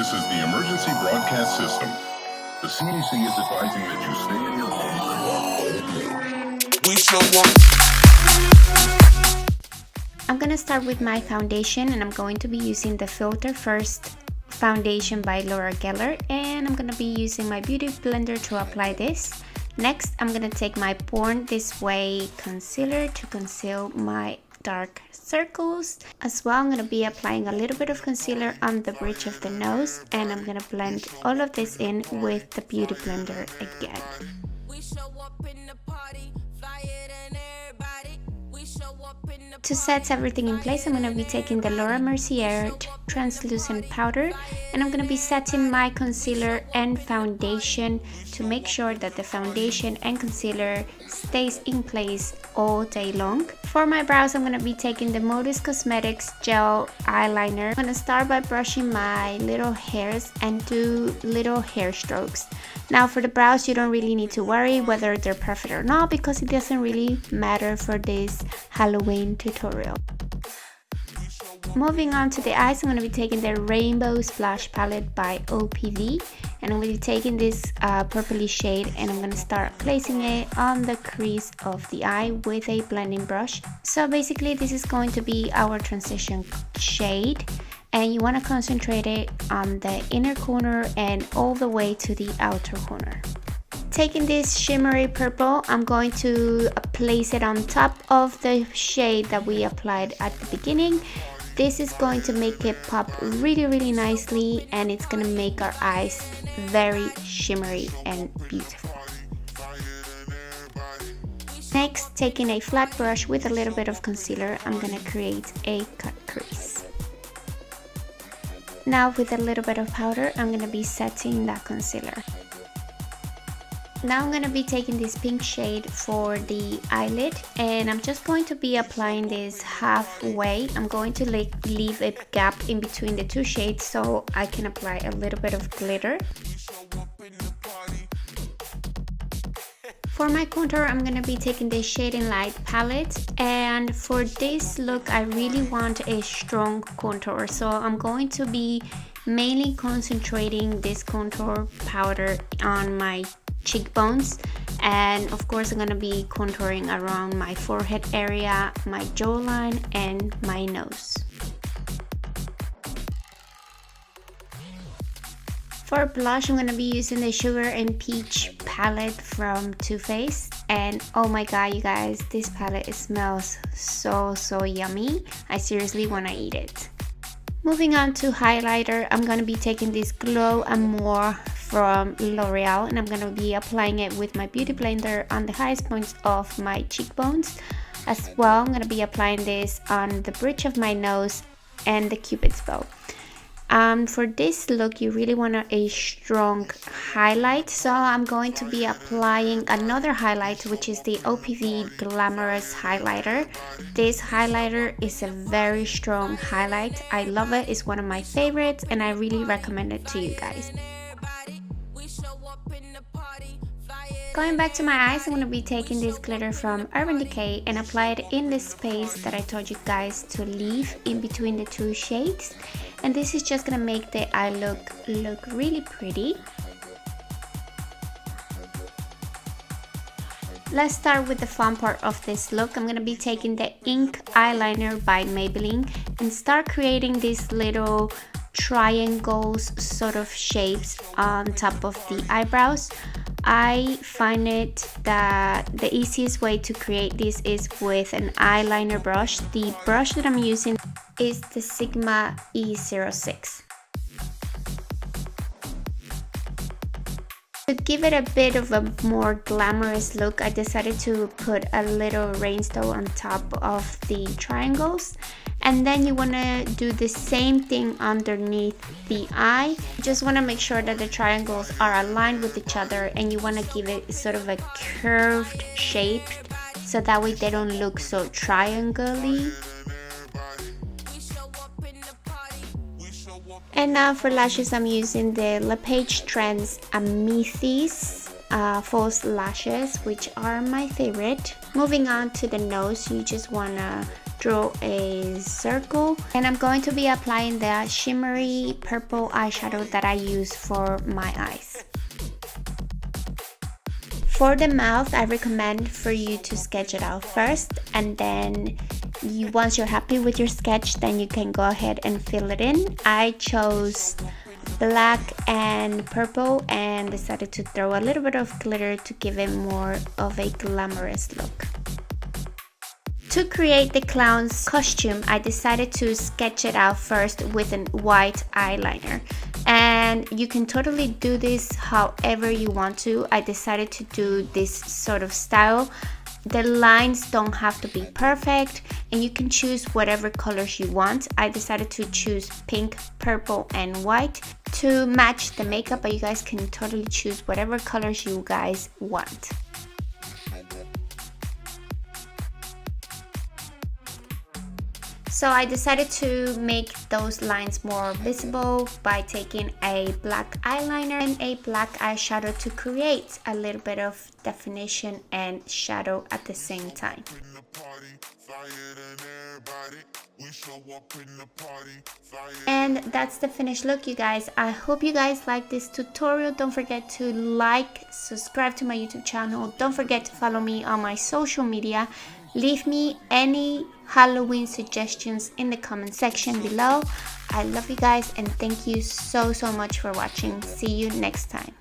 This is the emergency broadcast system. The CDC is advising that you stay in your home. We show up. I'm gonna start with my foundation, and I'm going to be using the Filter First foundation by Laura Geller, and I'm gonna be using my beauty blender to apply this. Next, I'm gonna take my Born This Way concealer to conceal my dark circles. As well, I'm gonna be applying a little bit of concealer on the bridge of the nose, and I'm gonna blend all of this in with the beauty blender again. To set everything in place, I'm going to be taking the Laura Mercier translucent powder, and I'm going to be setting my concealer and foundation to make sure that the foundation and concealer stays in place all day long. For my brows, I'm going to be taking the Modus Cosmetics gel eyeliner. I'm going to start by brushing my little hairs and do little hair strokes. Now for the brows, you don't really need to worry whether they're perfect or not, because it doesn't really matter for this Halloween tutorial. Moving on to the eyes, I'm going to be taking the Rainbow Splash palette by OPV, and I'm going to be taking this purpley shade, and I'm going to start placing it on the crease of the eye with a blending brush. So basically this is going to be our transition shade, and you want to concentrate it on the inner corner and all the way to the outer corner. Taking this shimmery purple, I'm going to place it on top of the shade that we applied at the beginning. This is going to make it pop really nicely, and it's going to make our eyes very shimmery and beautiful. Next, taking a flat brush with a little bit of concealer, I'm going to create a cut crease. Now with a little bit of powder, I'm going to be setting that concealer. Now I'm going to be taking this pink shade for the eyelid, and I'm just going to be applying this halfway. I'm going to leave a gap in between the two shades so I can apply a little bit of glitter. For my contour, I'm going to be taking the Shade and Light palette, and for this look I really want a strong contour, so I'm going to be mainly concentrating this contour powder on my cheekbones, and of course I'm going to be contouring around my forehead area, my jawline, and my nose. For blush, I'm going to be using the Sugar and Peach palette from Too Faced, and oh my god, you guys, this palette smells so yummy. I seriously want to eat it. Moving on to highlighter, I'm going to be taking this Glow and More from L'Oreal, and I'm going to be applying it with my beauty blender on the highest points of my cheekbones. As well, I'm going to be applying this on the bridge of my nose and the Cupid's bow. For this look, you really want a strong highlight, so I'm going to be applying another highlight, which is the OPV Glamorous Highlighter. This highlighter is a very strong highlight. I love it. It's one of my favorites, and I really recommend it to you guys. Going back to my eyes, I'm going to be taking this glitter from Urban Decay and apply it in the space that I told you guys to leave in between the two shades. And this is just going to make the eye look really pretty. Let's start with the fun part of this look. I'm going to be taking the Ink Eyeliner by Maybelline and start creating these little triangles sort of shapes on top of the eyebrows. I find it that the easiest way to create this is with an eyeliner brush. The brush that I'm using is the Sigma E06. To give it a bit of a more glamorous look, I decided to put a little rhinestone on top of the triangles, and then you want to do the same thing underneath the eye. You just want to make sure that the triangles are aligned with each other, and you want to give it sort of a curved shape so that way they don't look so triangle-y. And now for lashes, I'm using the LePage Trends Amethyst false lashes, which are my favorite. Moving on to the nose, you just want to draw a circle, and I'm going to be applying the shimmery purple eyeshadow that I use for my eyes. For the mouth, I recommend for you to sketch it out first, and then once you're happy with your sketch, then you can go ahead and fill it in. I chose black and purple and decided to throw a little bit of glitter to give it more of a glamorous look. To create the clown's costume, I decided to sketch it out first with a white eyeliner. And you can totally do this however you want to. I decided to do this sort of style. The lines don't have to be perfect, and you can choose whatever colors you want. I decided to choose pink, purple, and white to match the makeup, but you guys can totally choose whatever colors you guys want. So I decided to make those lines more visible by taking a black eyeliner and a black eyeshadow to create a little bit of definition and shadow at the same time. And that's the finished look, you guys. I hope you guys like this tutorial. Don't forget to like, subscribe to my YouTube channel. Don't forget to follow me on my social media. Leave me any Halloween suggestions in the comment section below. I love you guys, and thank you so much for watching. See you next time.